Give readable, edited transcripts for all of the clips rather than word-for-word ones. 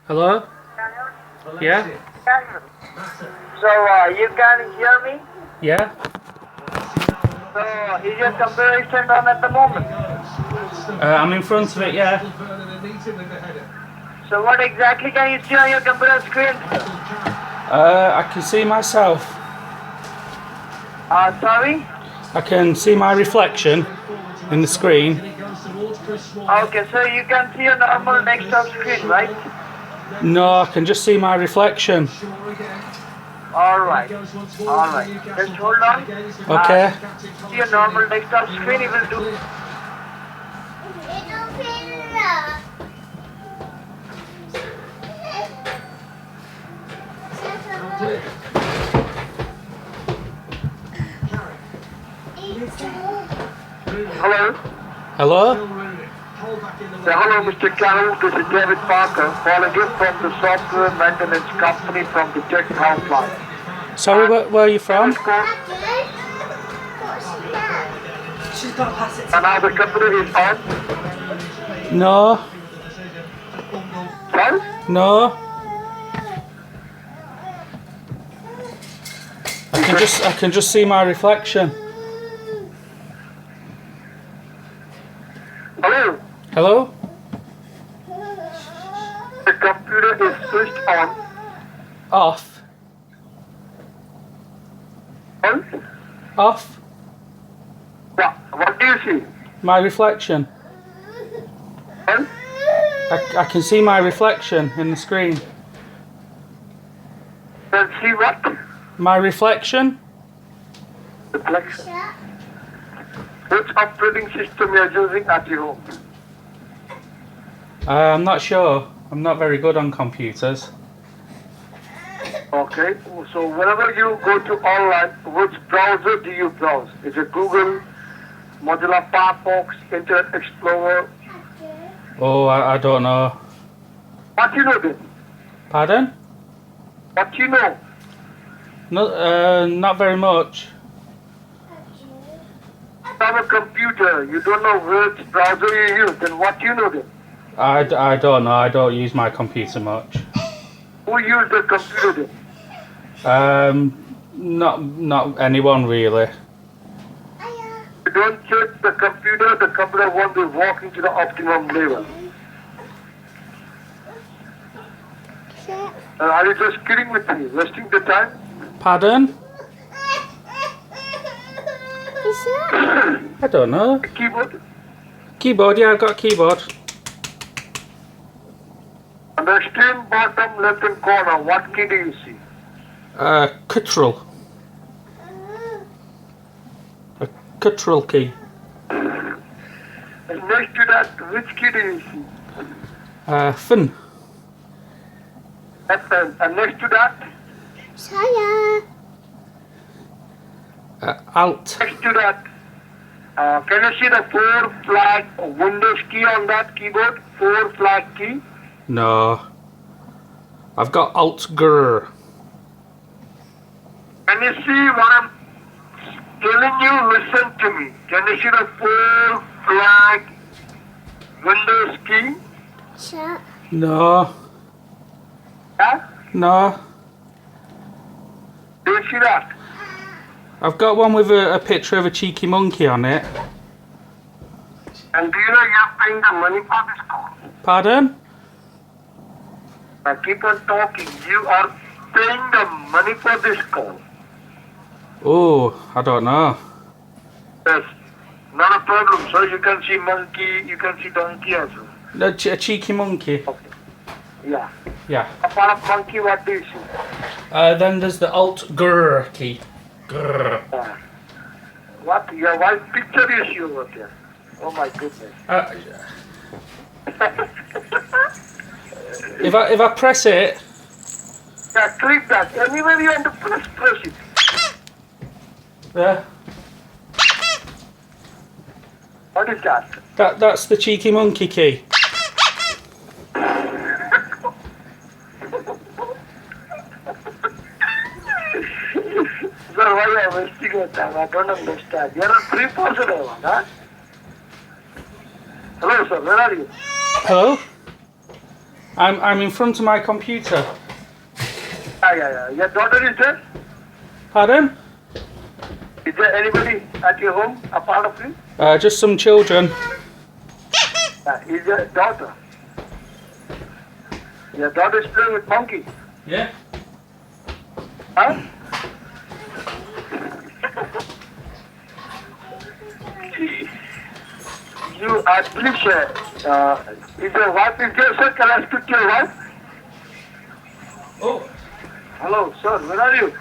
Hello? Yeah? So, you can hear me? Yeah? So, is your computer turned on at the moment? I'm in front of it, yeah. So, what exactly can you see on your computer screen? I can see myself. Sorry? I can see my reflection in the screen. Okay, so you can see your normal desktop screen, right? No, I can just see my reflection. Alright. Alright. Just hold on. Okay. See your normal desktop screen, you will do. Hello? Hello? Hello, Mr. Carroll. This is David Parker calling you from the software maintenance company from the Tech Helpline. Sorry, where are you from? And now the computer is on. No. Sorry? No. I can just see my reflection. Hello? Hello? The computer is switched on. Off. On? Off. What do you see? My reflection. On? I can see my reflection in the screen. Then see what? My reflection? Reflection. Which operating system you are using at your home? I'm not sure. I'm not very good on computers. Okay, so whenever you go to online, which browser do you browse? Is it Google, Mozilla Firefox, Internet Explorer? Oh, I don't know. What you know then? Pardon? What you know? No, not very much. You have a computer, you don't know which browser you use, then what you know then? I don't know. I don't use my computer much. Who used the computer Not anyone really. If you don't check the computer won't be working to the optimum level. Are you just kidding with me? Wasting the time? Pardon? I don't know. Keyboard? Keyboard, yeah, I've got a keyboard. On the extreme bottom left hand corner, what key do you see? Control. A control key. And next to that, which key do you see? Fin. FN. And next to that? Alt. Next to that, can you see the 4 flag Windows key on that keyboard? 4 flag key? No. I've got Alt Grr. Can you see what I'm telling you? Listen to me. Can you see the 4 flag Windows key? No. Yeah? No. Do you see that? I've got one with a picture of a cheeky monkey on it. And do you know you're paying the money for this call? Pardon? Now keep on talking. You are paying the money for this call. Oh, I don't know. Yes. Not a problem, sir. You can see monkey, you can see donkey as well. No, a cheeky monkey. Okay. Yeah. Yeah. Apart from monkey, what do you see? Then there's the Alt Grr key. Grr. What? Your wife's picture you see over there. Oh my goodness. If I press it. Yeah, click that. Anywhere you want to press it. Yeah. What is that? That's the cheeky monkey key. Sir, why are you wasting your time? I don't understand. You're a 3% huh? Hello, sir. Where are you? Hello? I'm in front of my computer. Yeah. Your daughter is there? Pardon? Is there anybody at your home apart of you? Just some children. Is your daughter? Your daughter is playing with monkey. Yeah. Huh? You are please, is your wife is there, sir? Can I speak to your wife? Oh. Hello, sir, where are you?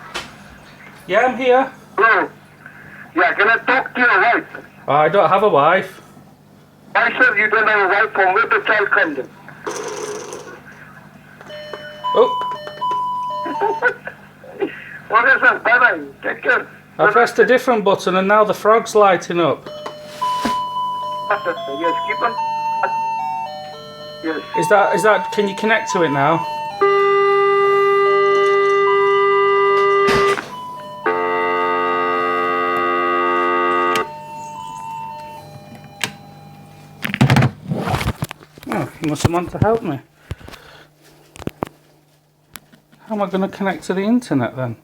Yeah, I'm here. Hello. Yeah, can I talk to your wife? I don't have a wife. Why, sir, you don't have a wife? From where the child come then? Oh, Okay, sir, bye-bye. Take care. I pressed a different button and now the frog's lighting up. Yes, keep on. Yes. Is that, can you connect to it now? Oh, you must have wanted to help me. How am I going to connect to the internet then?